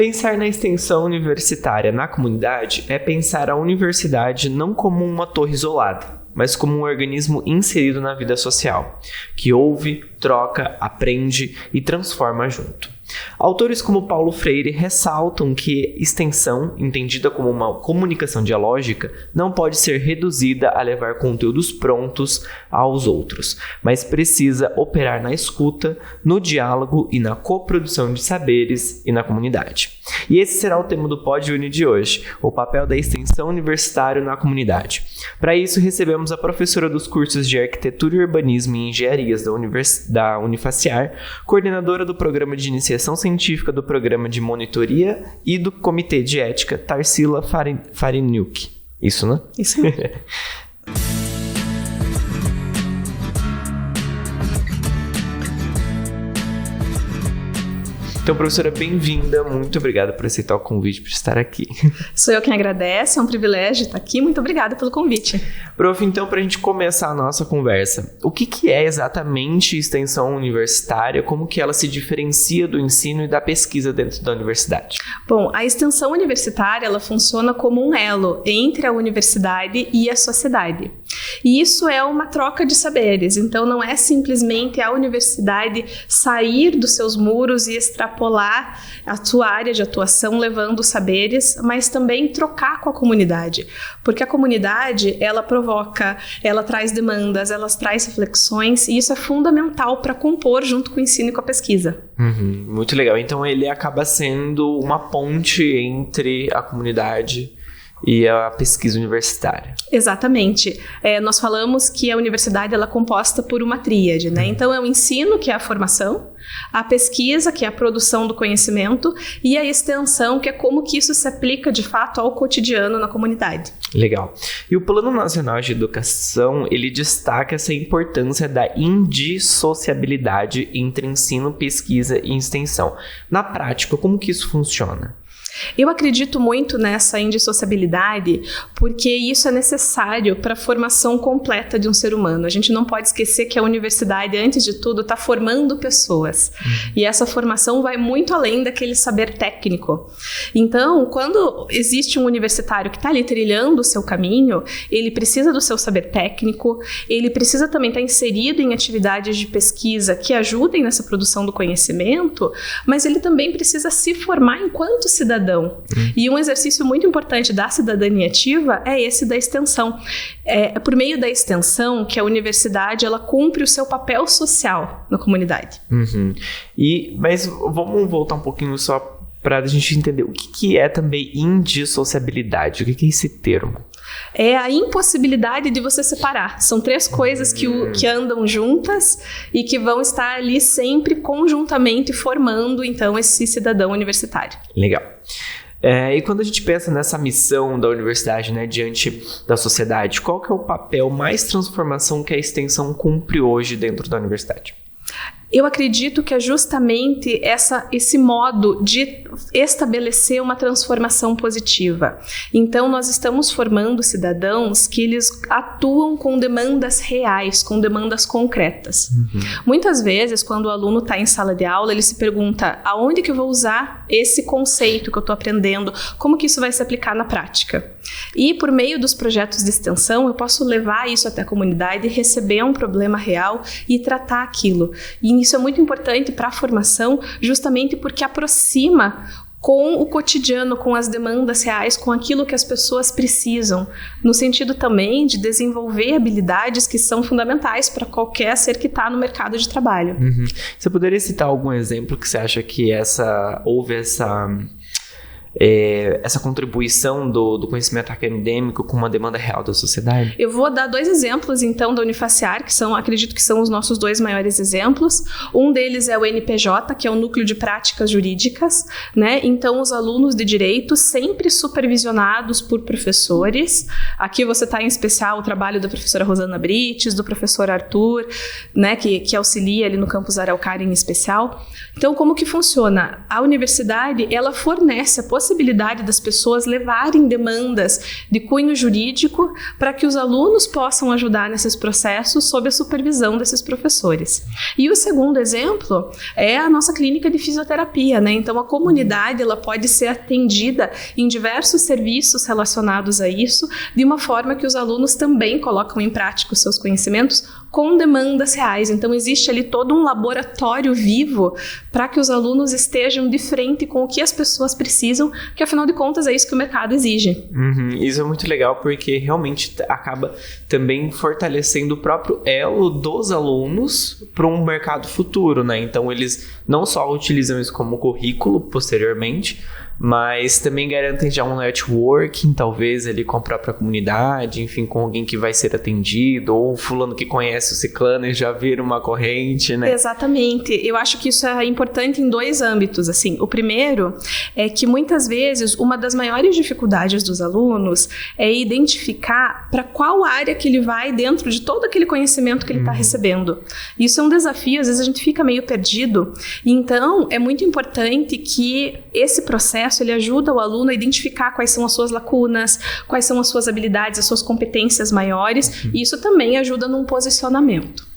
Pensar na extensão universitária na comunidade é pensar a universidade não como uma torre isolada, mas como um organismo inserido na vida social, que ouve, troca, aprende e transforma junto. Autores como Paulo Freire ressaltam que extensão, entendida como uma comunicação dialógica, não pode ser reduzida a levar conteúdos prontos aos outros, mas precisa operar na escuta, no diálogo e na coprodução de saberes e na comunidade. E esse será o tema do PodUni de hoje, o papel da extensão universitária na comunidade. Para isso, recebemos a professora dos cursos de Arquitetura e Urbanismo e Engenharias da Unifaciar, coordenadora do Programa de Iniciação Científica do Programa de Monitoria e do Comitê de Ética, Tarsila Fariniuk. Isso, né? Isso. Então, professora, bem-vinda. Muito obrigada por aceitar o convite, por estar aqui. Sou eu quem agradece, é um privilégio estar aqui. Muito obrigada pelo convite. Prof, então, para a gente começar a nossa conversa, o que é exatamente extensão universitária? Como que ela se diferencia do ensino e da pesquisa dentro da universidade? Bom, a extensão universitária, ela funciona como um elo entre a universidade e a sociedade. E isso é uma troca de saberes. Então, não é simplesmente a universidade sair dos seus muros e extrapolar a sua área de atuação levando saberes, mas também trocar com a comunidade, porque a comunidade, ela provoca, ela traz demandas, ela traz reflexões, e isso é fundamental para compor junto com o ensino e com a pesquisa. Muito legal. Então ele acaba sendo uma ponte entre a comunidade e a pesquisa universitária. Exatamente. Nós falamos que a universidade ela é composta por uma tríade, né? Então é o ensino, que é a formação, a pesquisa, que é a produção do conhecimento, e a extensão, que é como que isso se aplica de fato ao cotidiano na comunidade. Legal. E o Plano Nacional de Educação, ele destaca essa importância da indissociabilidade entre ensino, pesquisa e extensão. Na prática, como que isso funciona? Eu acredito muito nessa indissociabilidade porque isso é necessário para a formação completa de um ser humano. A gente não pode esquecer que a universidade, antes de tudo, está formando pessoas. E essa formação vai muito além daquele saber técnico. Então, quando existe um universitário que está ali trilhando o seu caminho, ele precisa do seu saber técnico, ele precisa também estar inserido em atividades de pesquisa que ajudem nessa produção do conhecimento, mas ele também precisa se formar enquanto cidadão. E um exercício muito importante da cidadania ativa é esse da extensão. É por meio da extensão que a universidade ela cumpre o seu papel social na comunidade. Mas vamos voltar um pouquinho só para a gente entender o que é também indissociabilidade. O que é esse termo? É a impossibilidade de você separar. São três coisas que andam juntas e que vão estar ali sempre conjuntamente formando, então, esse cidadão universitário. Legal. E quando a gente pensa nessa missão da universidade, né, diante da sociedade, qual que é o papel mais transformação que a extensão cumpre hoje dentro da universidade? Eu acredito que é justamente esse modo de estabelecer uma transformação positiva. Então, nós estamos formando cidadãos que eles atuam com demandas reais, com demandas concretas. Muitas vezes, quando o aluno está em sala de aula, ele se pergunta aonde que eu vou usar esse conceito que eu estou aprendendo, como que isso vai se aplicar na prática. E por meio dos projetos de extensão, eu posso levar isso até a comunidade, receber um problema real e tratar aquilo. E isso é muito importante para a formação, justamente porque aproxima com o cotidiano, com as demandas reais, com aquilo que as pessoas precisam, no sentido também de desenvolver habilidades que são fundamentais para qualquer ser que está no mercado de trabalho. Você poderia citar algum exemplo que você acha que houve essa contribuição do conhecimento acadêmico com uma demanda real da sociedade? Eu vou dar 2 exemplos, então, da Unifaciar, que acredito que são os nossos 2 maiores exemplos. Um deles é o NPJ, que é o Núcleo de Práticas Jurídicas, né? Então, os alunos de Direito sempre supervisionados por professores. Aqui você está em especial o trabalho da professora Rosana Brites, do professor Arthur, né? Que auxilia ali no campus Araucária em especial. Então, como que funciona? A universidade, ela fornece a possibilidade possibilidade das pessoas levarem demandas de cunho jurídico para que os alunos possam ajudar nesses processos sob a supervisão desses professores. E o segundo exemplo é a nossa clínica de fisioterapia, né? Então a comunidade ela pode ser atendida em diversos serviços relacionados a isso, de uma forma que os alunos também colocam em prática os seus conhecimentos com demandas reais. Então existe ali todo um laboratório vivo para que os alunos estejam de frente com o que as pessoas precisam, que afinal de contas é isso que o mercado exige. Isso é muito legal porque realmente acaba também fortalecendo o próprio elo dos alunos para um mercado futuro, né? Então eles não só utilizam isso como currículo posteriormente, mas também garantem já um networking, talvez ali com a própria comunidade, enfim, com alguém que vai ser atendido, ou fulano que conhece o ciclano e já vira uma corrente, né? Exatamente. Eu acho que isso é importante em 2 âmbitos, assim. O primeiro é que muitas vezes uma das maiores dificuldades dos alunos é identificar para qual área que ele vai dentro de todo aquele conhecimento que ele está recebendo. Isso é um desafio, às vezes a gente fica meio perdido. Então, é muito importante que esse processo ele ajuda o aluno a identificar quais são as suas lacunas, quais são as suas habilidades, as suas competências maiores, e isso também ajuda num posicionamento.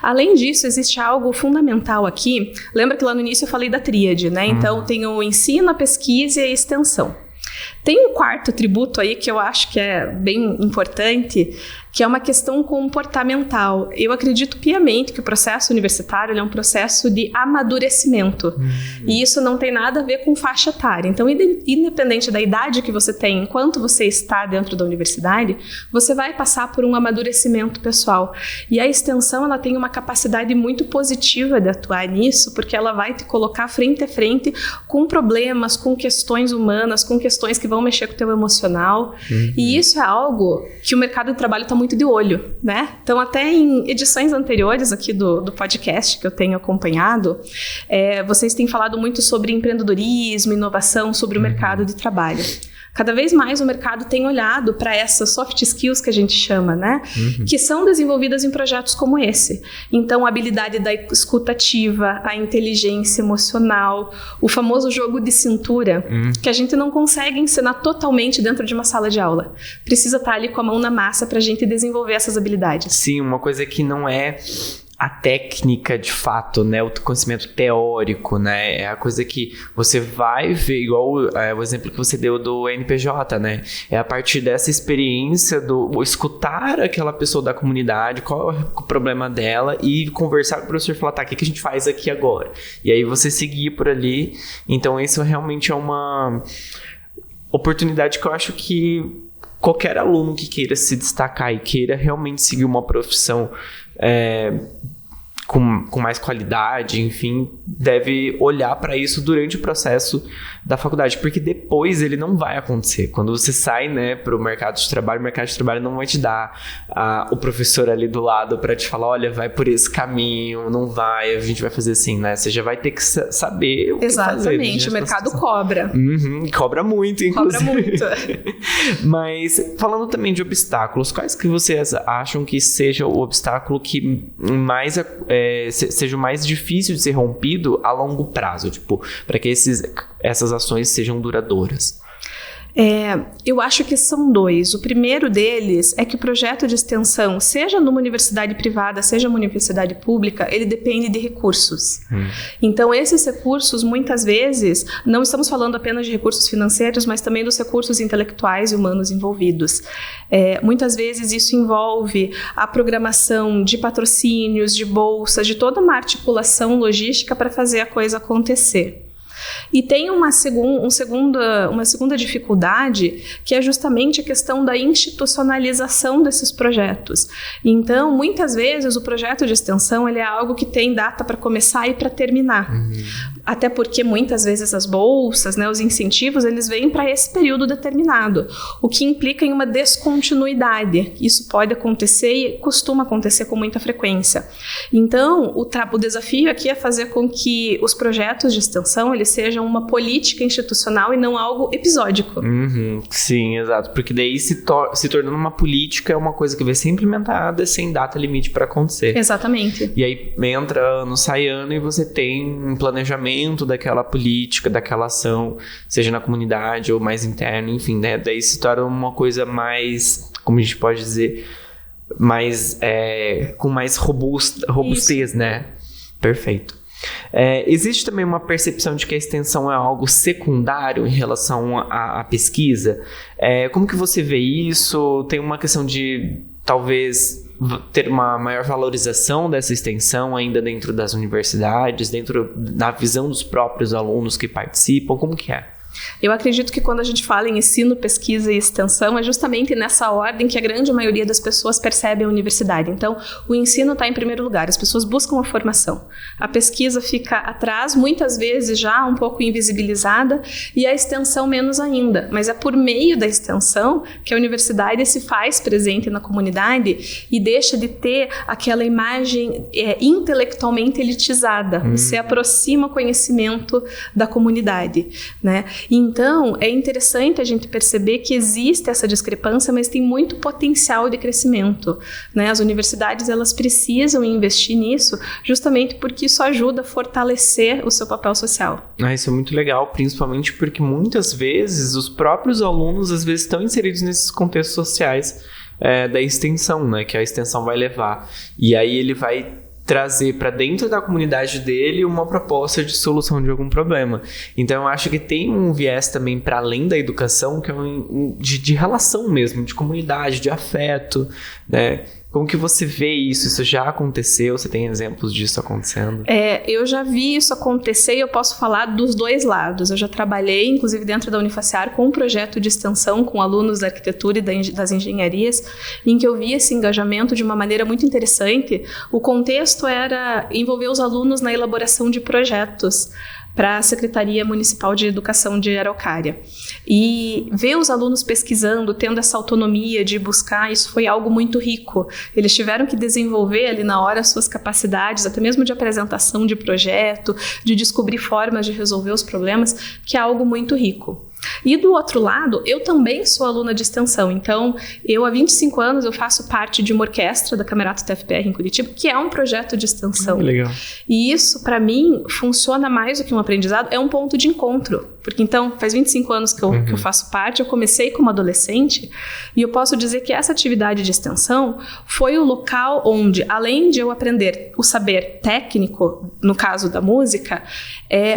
Além disso, existe algo fundamental aqui. Lembra que lá no início eu falei da tríade, né? Então, tem o ensino, a pesquisa e a extensão. Tem um quarto atributo aí que eu acho que é bem importante, que é uma questão comportamental. Eu acredito piamente que o processo universitário é um processo de amadurecimento. E isso não tem nada a ver com faixa etária. Então, independente da idade que você tem, enquanto você está dentro da universidade, você vai passar por um amadurecimento pessoal. E a extensão, ela tem uma capacidade muito positiva de atuar nisso, porque ela vai te colocar frente a frente com problemas, com questões humanas, com questões que vão mexer com o teu emocional. E isso é algo que o mercado de trabalho está muito de olho, né? Então, até em edições anteriores aqui do podcast que eu tenho acompanhado, vocês têm falado muito sobre empreendedorismo, inovação, sobre o mercado de trabalho. Cada vez mais o mercado tem olhado para essas soft skills que a gente chama, né? Que são desenvolvidas em projetos como esse. Então, a habilidade da escuta ativa, a inteligência emocional, o famoso jogo de cintura, que a gente não consegue ensinar totalmente dentro de uma sala de aula. Precisa estar ali com a mão na massa para a gente desenvolver essas habilidades. Sim, uma coisa que não é a técnica de fato, né, o conhecimento teórico, né, é a coisa que você vai ver, igual o exemplo que você deu do NPJ, né, é a partir dessa experiência do escutar aquela pessoa da comunidade, qual é o problema dela e conversar com o professor e falar, tá, o que a gente faz aqui agora? E aí você seguir por ali. Então isso realmente é uma oportunidade que eu acho que qualquer aluno que queira se destacar e queira realmente seguir uma profissão com mais qualidade, enfim, deve olhar para isso durante o processo da faculdade, porque depois ele não vai acontecer. Quando você sai, né, para o mercado de trabalho, o mercado de trabalho não vai te dar o professor ali do lado para te falar, olha, vai por esse caminho, não vai, a gente vai fazer assim, né? Você já vai ter que saber o que fazer. Exatamente, o mercado cobra. Cobra muito, inclusive. Cobra muito. Mas, falando também de obstáculos, quais que vocês acham que seja o obstáculo que mais seja o mais difícil de ser rompido a longo prazo, tipo, para que essas ações sejam duradouras? Eu acho que são 2. O primeiro deles é que o projeto de extensão, seja numa universidade privada, seja numa universidade pública, ele depende de recursos. Então, esses recursos, muitas vezes, não estamos falando apenas de recursos financeiros, mas também dos recursos intelectuais e humanos envolvidos. Muitas vezes isso envolve a programação de patrocínios, de bolsas, de toda uma articulação logística para fazer a coisa acontecer. E tem uma segunda dificuldade, que é justamente a questão da institucionalização desses projetos. Então, muitas vezes, o projeto de extensão ele é algo que tem data para começar e para terminar. Até porque, muitas vezes, as bolsas, né, os incentivos, eles vêm para esse período determinado, o que implica em uma descontinuidade. Isso pode acontecer e costuma acontecer com muita frequência. Então, o desafio aqui é fazer com que os projetos de extensão eles sejam uma política institucional e não algo episódico. Sim, exato. Porque daí se tornando uma política é uma coisa que vai ser implementada sem data limite para acontecer. Exatamente. E aí entra ano, sai ano e você tem um planejamento aprofundamento daquela política, daquela ação, seja na comunidade ou mais interno, enfim, né? Daí se torna uma coisa mais, como a gente pode dizer, mais, com mais robustez, né? Perfeito. Existe também uma percepção de que a extensão é algo secundário em relação à pesquisa. Como que você vê isso? Tem uma questão de, talvez, ter uma maior valorização dessa extensão ainda dentro das universidades, dentro da visão dos próprios alunos que participam? Como que é? Eu acredito que quando a gente fala em ensino, pesquisa e extensão, é justamente nessa ordem que a grande maioria das pessoas percebe a universidade. Então, o ensino está em primeiro lugar, as pessoas buscam a formação. A pesquisa fica atrás, muitas vezes já um pouco invisibilizada, e a extensão menos ainda. Mas é por meio da extensão que a universidade se faz presente na comunidade e deixa de ter aquela imagem intelectualmente elitizada. Você aproxima o conhecimento da comunidade, né? Então, é interessante a gente perceber que existe essa discrepância, mas tem muito potencial de crescimento, né? As universidades, elas precisam investir nisso, justamente porque isso ajuda a fortalecer o seu papel social. Isso é muito legal, principalmente porque muitas vezes os próprios alunos, às vezes, estão inseridos nesses contextos sociais da extensão, né? Que a extensão vai levar. E aí ele vai trazer para dentro da comunidade dele uma proposta de solução de algum problema. Então eu acho que tem um viés também para além da educação, que é de relação mesmo, de comunidade, de afeto, né? Como que você vê isso? Isso já aconteceu? Você tem exemplos disso acontecendo? Eu já vi isso acontecer e eu posso falar dos dois lados. Eu já trabalhei, inclusive dentro da Unifaciar, com um projeto de extensão com alunos da arquitetura e das engenharias, em que eu vi esse engajamento de uma maneira muito interessante. O contexto era envolver os alunos na elaboração de projetos para a Secretaria Municipal de Educação de Araucária. E ver os alunos pesquisando, tendo essa autonomia de buscar, isso foi algo muito rico. Eles tiveram que desenvolver ali na hora as suas capacidades, até mesmo de apresentação de projeto, de descobrir formas de resolver os problemas, que é algo muito rico. E do outro lado, eu também sou aluna de extensão, então eu há 25 anos eu faço parte de uma orquestra da Camerato TFPR em Curitiba, que é um projeto de extensão. Legal. E isso, para mim, funciona mais do que um aprendizado, é um ponto de encontro. Porque então, faz 25 anos que eu faço parte, eu comecei como adolescente, e eu posso dizer que essa atividade de extensão foi o local onde, além de eu aprender o saber técnico, no caso da música,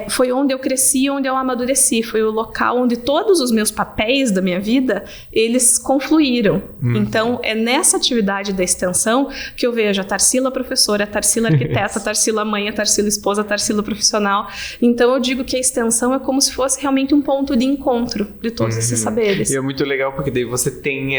foi onde eu cresci, onde eu amadureci, foi o local onde todos os meus papéis da minha vida, eles confluíram. Então, é nessa atividade da extensão que eu vejo a Tarsila professora, a Tarsila arquiteta, a Tarsila mãe, a Tarsila esposa, a Tarsila profissional. Então, eu digo que a extensão é como se fosse realmente um ponto de encontro de todos esses saberes. E é muito legal porque daí você tem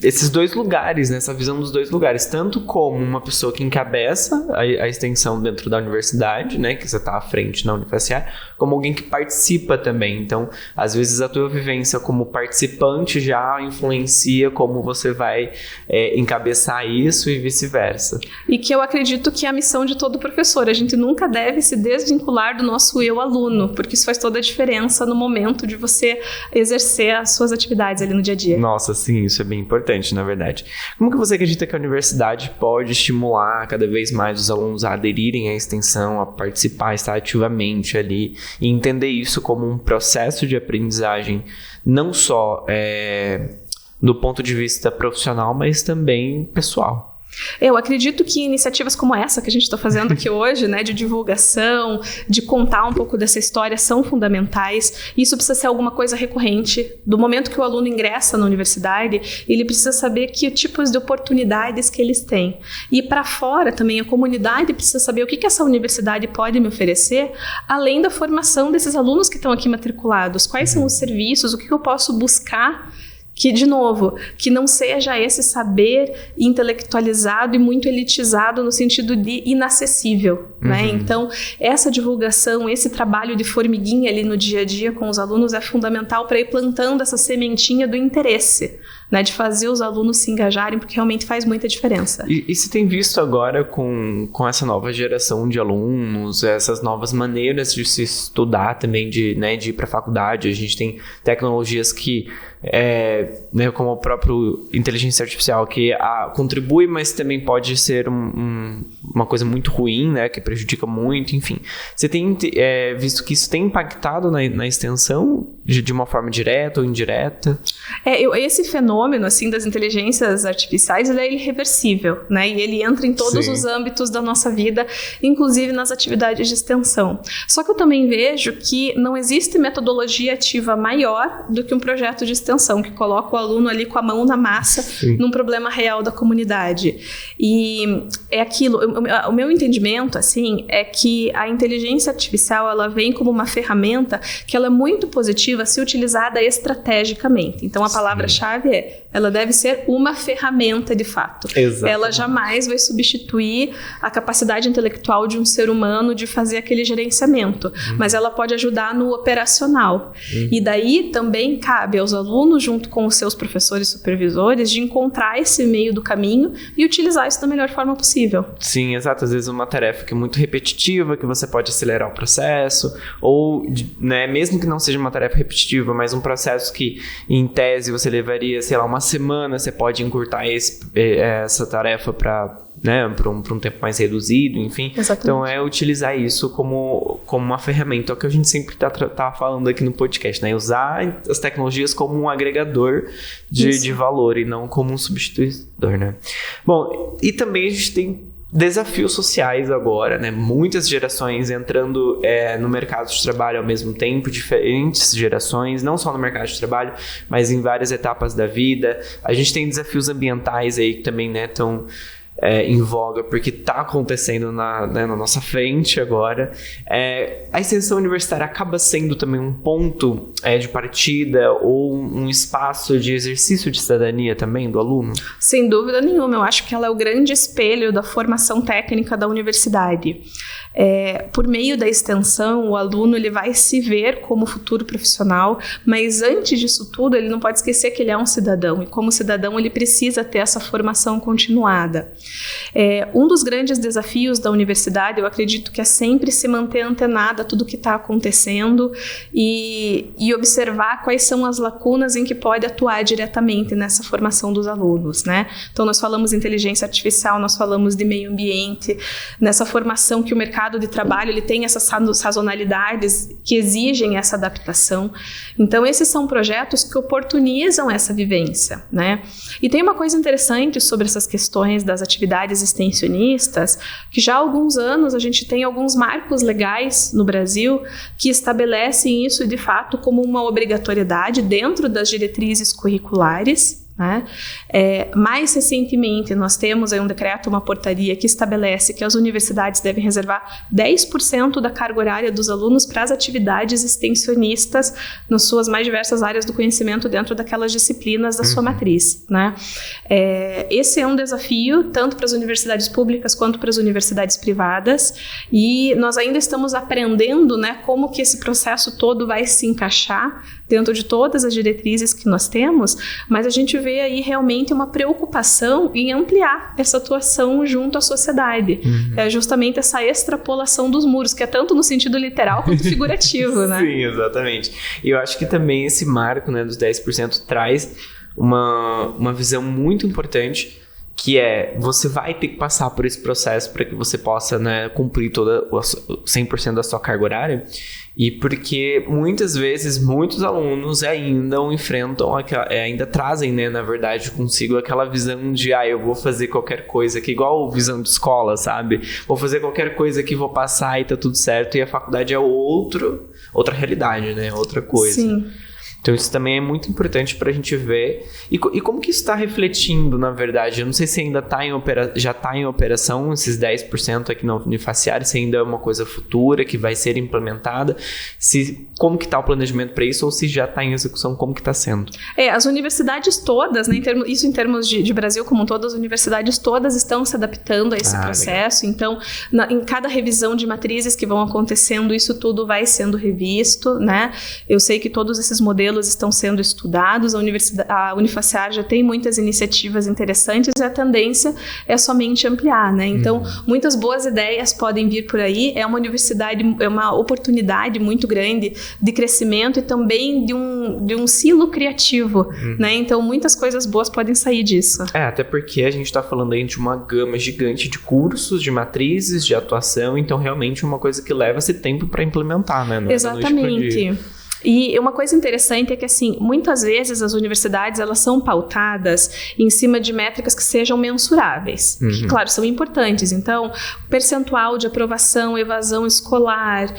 esses dois lugares, né? Essa visão dos dois lugares, tanto como uma pessoa que encabeça a extensão dentro da universidade, né? Que você está à frente na Unifaciar, como alguém que participa também. Então, às vezes a tua vivência como participante já influencia como você vai encabeçar isso e vice-versa. E que eu acredito que é a missão de todo professor. A gente nunca deve se desvincular do nosso eu aluno, porque isso faz toda a diferença no momento de você exercer as suas atividades ali no dia a dia. Nossa, sim, isso é bem importante, na verdade. Como que você acredita que a universidade pode estimular cada vez mais os alunos a aderirem à extensão, a participar, estar ativamente ali e entender isso como um processo de aprendizagem, não só do ponto de vista profissional, mas também pessoal? Eu acredito que iniciativas como essa que a gente está fazendo aqui hoje, né, de divulgação, de contar um pouco dessa história, são fundamentais. Isso precisa ser alguma coisa recorrente. Do momento que o aluno ingressa na universidade, ele precisa saber que tipos de oportunidades que eles têm. E para fora também, a comunidade precisa saber o que essa universidade pode me oferecer, além da formação desses alunos que estão aqui matriculados. Quais são os serviços, o que eu posso buscar, que, de novo, que não seja esse saber intelectualizado e muito elitizado no sentido de inacessível, né? Então, essa divulgação, esse trabalho de formiguinha ali no dia a dia com os alunos é fundamental para ir plantando essa sementinha do interesse, né, de fazer os alunos se engajarem, porque realmente faz muita diferença. E você tem visto agora com essa nova geração de alunos, essas novas maneiras de se estudar também, de ir para a faculdade, a gente tem tecnologias que, né, como o próprio inteligência artificial, que contribui, mas também pode ser uma coisa muito ruim, né, que prejudica muito, enfim. Você tem visto que isso tem impactado na extensão de uma forma direta ou indireta? Esse fenômeno, assim, das inteligências artificiais, ele é irreversível, né, e ele entra em todos os âmbitos da nossa vida, inclusive nas atividades de extensão. Só que eu também vejo que não existe metodologia ativa maior do que um projeto de extensão, que coloca o aluno ali com a mão na massa, num problema real da comunidade. E é aquilo, o meu entendimento, assim, é que a inteligência artificial, ela vem como uma ferramenta que ela é muito positiva se utilizada estrategicamente. Então, a palavra-chave ela deve ser uma ferramenta de fato. Exatamente. Ela jamais vai substituir a capacidade intelectual de um ser humano de fazer aquele gerenciamento, mas ela pode ajudar no operacional. E daí também cabe aos alunos, junto com os seus professores e supervisores, de encontrar esse meio do caminho e utilizar isso da melhor forma possível. Sim, exato. Às vezes uma tarefa que é muito repetitiva, que você pode acelerar o processo, ou, né, mesmo que não seja uma tarefa repetitiva, mas um processo que, em tese, você levaria, sei lá, uma semana, você pode encurtar essa tarefa para, né, para um tempo mais reduzido, enfim. Exatamente. Então, utilizar isso como uma ferramenta, é o que a gente sempre tá falando aqui no podcast, né? Usar as tecnologias como um agregador de valor e não como um substituidor, né? Bom, e também a gente tem desafios sociais agora, né? Muitas gerações entrando no mercado de trabalho ao mesmo tempo, diferentes gerações, não só no mercado de trabalho, mas em várias etapas da vida. A gente tem desafios ambientais aí que também, né, estão em voga, porque está acontecendo na nossa frente agora. A extensão universitária acaba sendo também um ponto de partida ou um espaço de exercício de cidadania também do aluno? Sem dúvida nenhuma, eu acho que ela é o grande espelho da formação técnica da universidade. Por meio da extensão, o aluno ele vai se ver como futuro profissional, mas antes disso tudo, ele não pode esquecer que ele é um cidadão, e como cidadão ele precisa ter essa formação continuada. Um dos grandes desafios da universidade, eu acredito que é sempre se manter antenada a tudo que está acontecendo e observar quais são as lacunas em que pode atuar diretamente nessa formação dos alunos, né? Então, nós falamos de inteligência artificial, nós falamos de meio ambiente, nessa formação que o mercado de trabalho ele tem essas sazonalidades que exigem essa adaptação. Então, esses são projetos que oportunizam essa vivência, né? E tem uma coisa interessante sobre essas questões das atividades extensionistas, que já há alguns anos a gente tem alguns marcos legais no Brasil que estabelecem isso de fato como uma obrigatoriedade dentro das diretrizes curriculares, né? Mais recentemente nós temos aí um decreto, uma portaria que estabelece que as universidades devem reservar 10% da carga horária dos alunos para as atividades extensionistas nas suas mais diversas áreas do conhecimento dentro daquelas disciplinas da sua matriz, né? Esse é um desafio tanto para as universidades públicas quanto para as universidades privadas, e nós ainda estamos aprendendo, né, como que esse processo todo vai se encaixar dentro de todas as diretrizes que nós temos, mas a gente vê aí realmente uma preocupação em ampliar essa atuação junto à sociedade. É justamente essa extrapolação dos muros, que é tanto no sentido literal quanto figurativo, né? Sim, exatamente. E eu acho que também esse marco, né, dos 10% traz uma visão muito importante, que você vai ter que passar por esse processo para que você possa, né, cumprir 100% da sua carga horária, e porque muitas vezes muitos alunos ainda enfrentam, ainda trazem, né, na verdade, consigo aquela visão de eu vou fazer qualquer coisa que igual visão de escola, sabe? Vou fazer qualquer coisa que vou passar e tá tudo certo, e a faculdade é outra realidade, né? Outra coisa. Sim. Então isso também é muito importante para a gente ver. E como que isso está refletindo, na verdade? Eu não sei se ainda já está em operação esses 10% aqui na Unifaciar, se ainda é uma coisa futura que vai ser implementada, como que está o planejamento para isso, ou se já está em execução, como que está sendo? As universidades todas, né, em termos de Brasil como um todo, as universidades todas estão se adaptando a esse processo. Legal. Então, em cada revisão de matrizes que vão acontecendo, isso tudo vai sendo revisto, né? Eu sei que todos esses modelos modelos estão sendo estudados, a Unifacear já tem muitas iniciativas interessantes e a tendência é somente ampliar, né? Então, muitas boas ideias podem vir por aí, é uma universidade, é uma oportunidade muito grande de crescimento e também de um silo criativo, né? Então, muitas coisas boas podem sair disso. Até porque a gente está falando aí de uma gama gigante de cursos, de matrizes, de atuação, então realmente é uma coisa que leva esse tempo para implementar, né? Não Exatamente. E uma coisa interessante é que, assim, muitas vezes as universidades, elas são pautadas em cima de métricas que sejam mensuráveis, que, claro, são importantes. Então, percentual de aprovação, evasão escolar,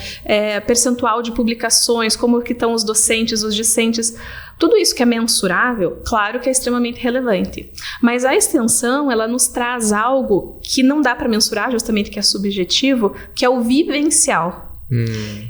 percentual de publicações, como que estão os docentes, os discentes, tudo isso que é mensurável, claro que é extremamente relevante. Mas a extensão, ela nos traz algo que não dá para mensurar, justamente que é subjetivo, que é o vivencial.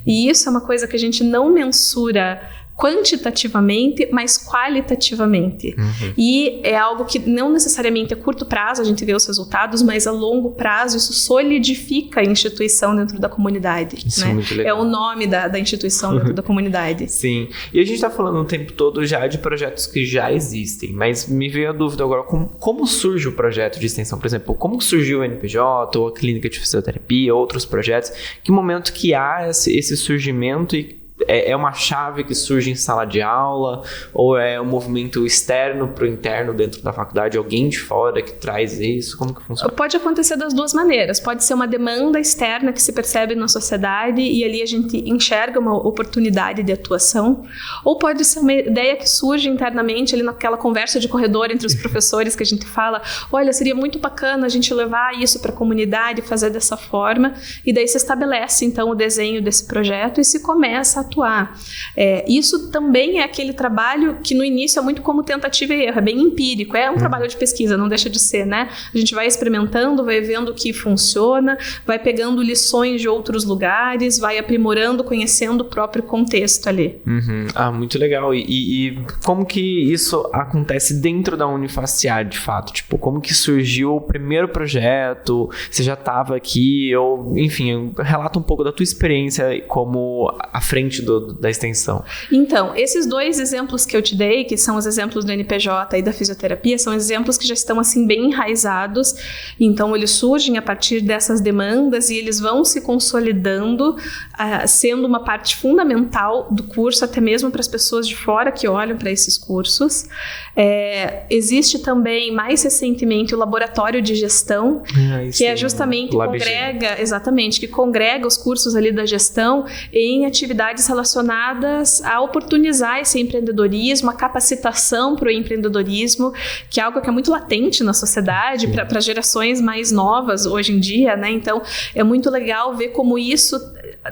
E isso é uma coisa que a gente não mensura quantitativamente, mas qualitativamente. E é algo que não necessariamente a curto prazo a gente vê os resultados, mas a longo prazo isso solidifica a instituição dentro da comunidade. Isso né? É muito legal. É o nome da instituição dentro da comunidade. Sim. E a gente está falando o tempo todo já de projetos que já existem, mas me veio a dúvida agora, como surge o projeto de extensão? Por exemplo, como surgiu o NPJ, ou a Clínica de Fisioterapia, outros projetos? Que momento que há esse surgimento e é uma chave que surge em sala de aula ou é um movimento externo para o interno dentro da faculdade, alguém de fora que traz isso? Como que funciona? Pode acontecer das duas maneiras. Pode ser uma demanda externa que se percebe na sociedade e ali a gente enxerga uma oportunidade de atuação, ou pode ser uma ideia que surge internamente ali naquela conversa de corredor entre os professores que a gente fala, olha, seria muito bacana a gente levar isso para a comunidade, fazer dessa forma, e daí se estabelece então o desenho desse projeto e se começa a atuar. Isso também é aquele trabalho que no início é muito como tentativa e erro, é bem empírico, é um trabalho de pesquisa, não deixa de ser, né? A gente vai experimentando, vai vendo o que funciona, vai pegando lições de outros lugares, vai aprimorando, conhecendo o próprio contexto ali. Muito legal. E como que isso acontece dentro da Unifacear, de fato? Tipo, como que surgiu o primeiro projeto? Você já estava aqui? Ou, enfim, relata um pouco da tua experiência como à frente da extensão. Então, esses dois exemplos que eu te dei, que são os exemplos do NPJ e da fisioterapia, são exemplos que já estão assim bem enraizados, então eles surgem a partir dessas demandas e eles vão se consolidando, sendo uma parte fundamental do curso, até mesmo para as pessoas de fora que olham para esses cursos. Existe também, mais recentemente, o Laboratório de Gestão, que é justamente que congrega os cursos ali da gestão em atividades relacionadas a oportunizar esse empreendedorismo, a capacitação para o empreendedorismo, que é algo que é muito latente na sociedade, para gerações mais novas hoje em dia, né? Então, é muito legal ver como isso,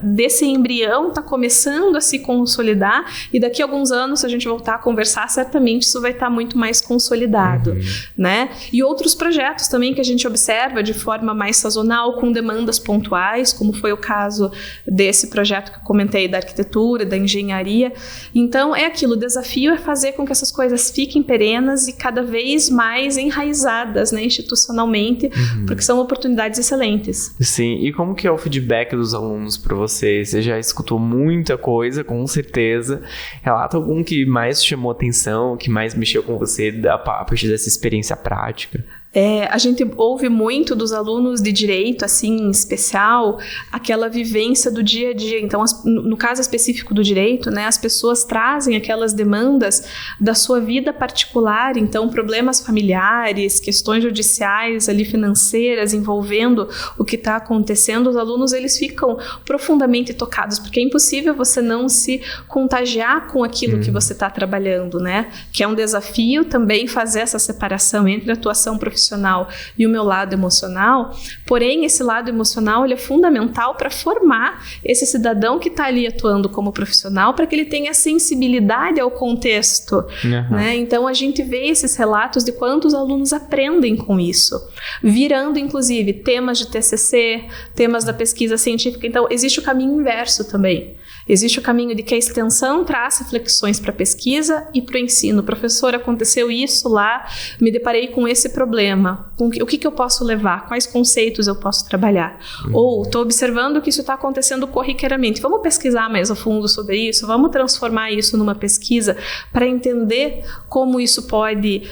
desse embrião, está começando a se consolidar e daqui a alguns anos, se a gente voltar a conversar, certamente isso vai estar muito mais consolidado, né? E outros projetos também que a gente observa de forma mais sazonal, com demandas pontuais, como foi o caso desse projeto que eu comentei da arquitetura, da engenharia. Então, é aquilo, o desafio é fazer com que essas coisas fiquem perenas e cada vez mais enraizadas, né, institucionalmente, porque são oportunidades excelentes. Sim, e como que é o feedback dos alunos para você? Você já escutou muita coisa, com certeza. Relata algum que mais chamou atenção, que mais mexeu com você a partir dessa experiência prática? A gente ouve muito dos alunos de direito, assim, em especial, aquela vivência do dia a dia. Então, no caso específico do direito, né, as pessoas trazem aquelas demandas da sua vida particular, então, problemas familiares, questões judiciais, ali, financeiras, envolvendo o que está acontecendo. Os alunos, eles ficam profundamente tocados, porque é impossível você não se contagiar com aquilo que você está trabalhando, né? Que é um desafio também fazer essa separação entre a atuação profissional e o meu lado emocional, porém esse lado emocional ele é fundamental para formar esse cidadão que está ali atuando como profissional, para que ele tenha sensibilidade ao contexto, né? Então a gente vê esses relatos de quantos alunos aprendem com isso, virando inclusive temas de TCC, temas da pesquisa científica. Então existe o caminho inverso também. Existe o caminho de que a extensão traz reflexões para a pesquisa e para o ensino. Professor, aconteceu isso lá, me deparei com esse problema. O que eu posso levar? Quais conceitos eu posso trabalhar? Ou estou observando que isso está acontecendo corriqueiramente. Vamos pesquisar mais a fundo sobre isso? Vamos transformar isso numa pesquisa para entender como isso pode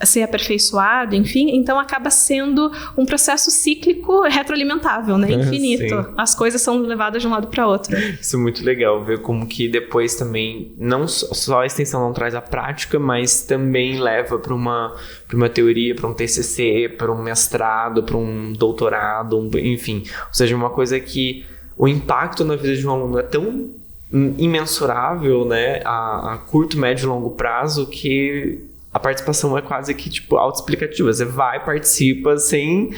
ser aperfeiçoado, enfim. Então, acaba sendo um processo cíclico retroalimentável, né? Infinito. Sim. As coisas são levadas de um lado para outro. Isso é muito legal, ver como que depois também, não só a extensão não traz a prática, mas também leva para uma teoria, para um TCC, para um mestrado, para um doutorado, enfim. Ou seja, uma coisa que o impacto na vida de um aluno é tão imensurável, né, a curto, médio e longo prazo, que a participação é quase que, tipo, autoexplicativa. Você vai, participa, sem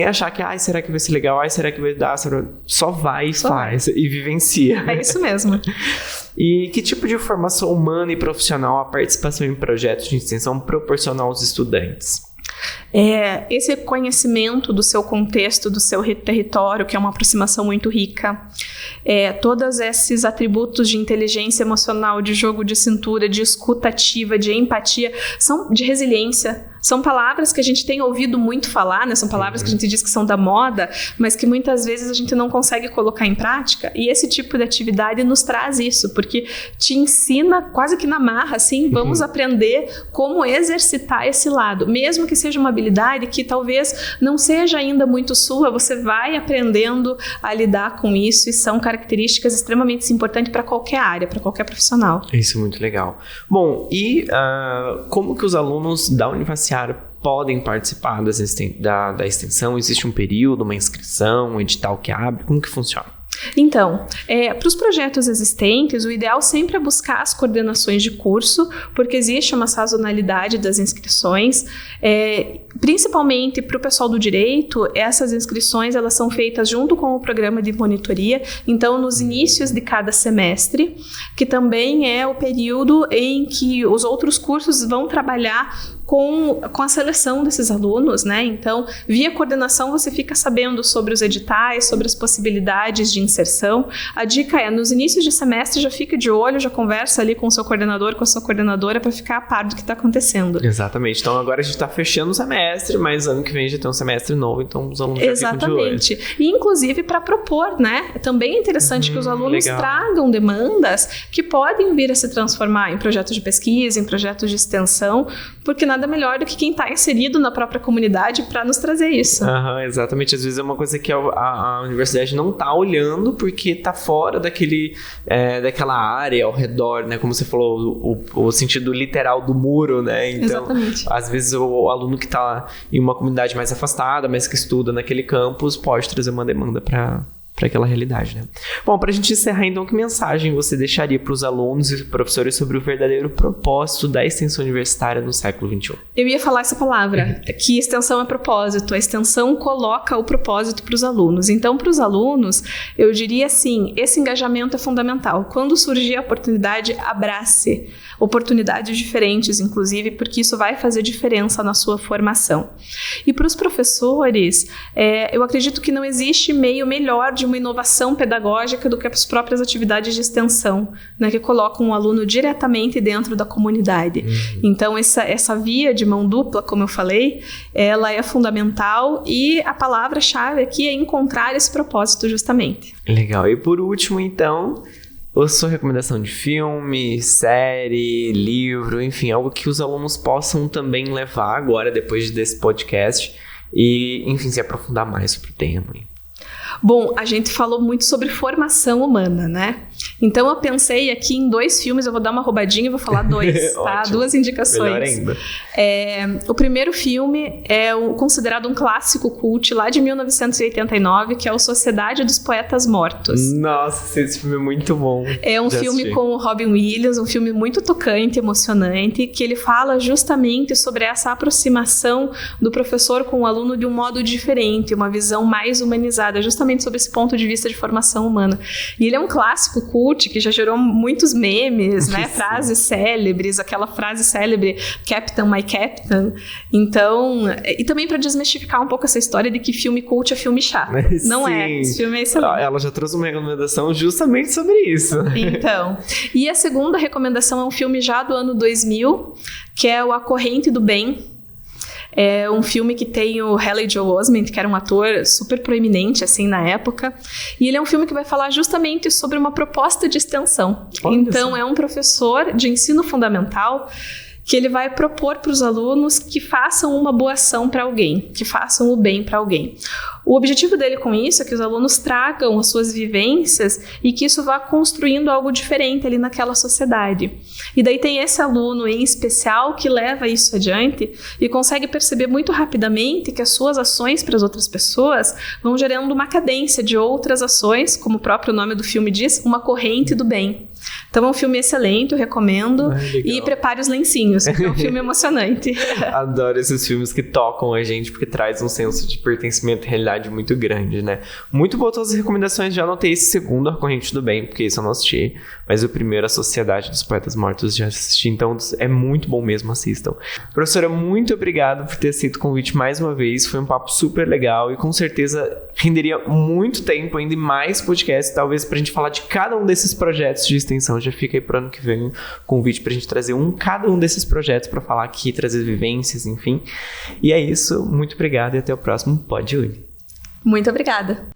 achar que, será que vai ser legal? Será que vai dar? Só vai e faz. E vivencia. É isso mesmo. E que tipo de formação humana e profissional a participação em projetos de extensão proporciona aos estudantes? Esse conhecimento do seu contexto, do seu território, que é uma aproximação muito rica, todos esses atributos de inteligência emocional, de jogo de cintura, de escuta ativa, de empatia, de resiliência, são palavras que a gente tem ouvido muito falar, né? São palavras que a gente diz que são da moda, mas que muitas vezes a gente não consegue colocar em prática, e esse tipo de atividade nos traz isso, porque te ensina quase que na marra, assim, vamos aprender como exercitar esse lado, mesmo que seja uma habilidade que talvez não seja ainda muito sua, você vai aprendendo a lidar com isso, e são características extremamente importantes para qualquer área, para qualquer profissional. Isso é muito legal. Bom, e como que os alunos da Universiária podem participar da extensão? Existe um período, uma inscrição, um edital que abre? Como que funciona? Então, para os projetos existentes, o ideal sempre é buscar as coordenações de curso, porque existe uma sazonalidade das inscrições. Principalmente para o pessoal do direito, essas inscrições elas são feitas junto com o programa de monitoria, então nos inícios de cada semestre, que também é o período em que os outros cursos vão trabalhar com a seleção desses alunos, né? Então, via coordenação você fica sabendo sobre os editais, sobre as possibilidades de inserção. A dica é, nos inícios de semestre, já fica de olho, já conversa ali com o seu coordenador, com a sua coordenadora, para ficar a par do que está acontecendo. Exatamente. Então, agora a gente está fechando o semestre, mas ano que vem já tem um semestre novo, então os alunos já ficam de olho. Exatamente. E, inclusive, para propor, né? Também é interessante que os alunos tragam demandas que podem vir a se transformar em projetos de pesquisa, em projetos de extensão, porque nada melhor do que quem está inserido na própria comunidade para nos trazer isso. Exatamente. Às vezes é uma coisa que a universidade não está olhando porque está fora daquela área ao redor, né? Como você falou, o sentido literal do muro, né? Então, exatamente. Às vezes o aluno que está em uma comunidade mais afastada, mas que estuda naquele campus, pode trazer uma demanda para aquela realidade, né? Bom, para a gente encerrar, então, que mensagem você deixaria para os alunos e professores sobre o verdadeiro propósito da extensão universitária no século XXI? Eu ia falar essa palavra, que extensão é propósito. A extensão coloca o propósito para os alunos. Então, para os alunos, eu diria assim, esse engajamento é fundamental. Quando surgir a oportunidade, abrace oportunidades diferentes, inclusive, porque isso vai fazer diferença na sua formação. E para os professores, eu acredito que não existe meio melhor de uma inovação pedagógica do que as próprias atividades de extensão, né, que colocam o aluno diretamente dentro da comunidade. Então, essa via de mão dupla, como eu falei, ela é fundamental, e a palavra-chave aqui é encontrar esse propósito justamente. Legal. E por último, então, a sua recomendação de filme, série, livro, enfim, algo que os alunos possam também levar agora, depois desse podcast, e, enfim, se aprofundar mais sobre o tema. Bom, a gente falou muito sobre formação humana, né? Então eu pensei aqui em 2 filmes, eu vou dar uma roubadinha e vou falar 2, tá? 2 indicações. Melhor ainda. O primeiro filme é considerado um clássico cult lá de 1989, que é o Sociedade dos Poetas Mortos. Nossa, esse filme é muito bom. É um filme com o Robin Williams, um filme muito tocante, emocionante, que ele fala justamente sobre essa aproximação do professor com o aluno de um modo diferente, uma visão mais humanizada, justamente sobre esse ponto de vista de formação humana. E ele é um clássico cult, cult que já gerou muitos memes, né? Frases célebres, aquela frase célebre, Captain, my Captain. Então, e também para desmistificar um pouco essa história de que filme cult é filme chato. Não é, esse filme é excelente. Ela já trouxe uma recomendação justamente sobre isso. Então, e a segunda recomendação é um filme já do ano 2000, que é o A Corrente do Bem. É um filme que tem o Haley Joel Osment, que era um ator super proeminente, assim, na época. E ele é um filme que vai falar justamente sobre uma proposta de extensão. Então, é um professor de ensino fundamental que ele vai propor para os alunos que façam uma boa ação para alguém, que façam o bem para alguém. O objetivo dele com isso é que os alunos tragam as suas vivências e que isso vá construindo algo diferente ali naquela sociedade. E daí tem esse aluno em especial que leva isso adiante e consegue perceber muito rapidamente que as suas ações para as outras pessoas vão gerando uma cadência de outras ações, como o próprio nome do filme diz, uma corrente do bem. Então é um filme excelente, eu recomendo. E prepare os lencinhos, porque é um filme emocionante. Adoro esses filmes que tocam a gente, porque traz um senso de pertencimento e realidade muito grande, né? Muito boas todas as recomendações, já anotei esse segundo, A Corrente do Bem, porque isso eu não assisti, mas o primeiro, A Sociedade dos Poetas Mortos, já assisti, então é muito bom mesmo, assistam. Professora, muito obrigado por ter aceito o convite mais uma vez, foi um papo super legal e com certeza renderia muito tempo, ainda mais podcast, talvez pra gente falar de cada um desses projetos de extensão. Já fica aí pro ano que vem o convite pra gente trazer cada um desses projetos pra falar aqui, trazer vivências, enfim. E é isso, muito obrigado e até o próximo Pod Uni. Muito obrigada.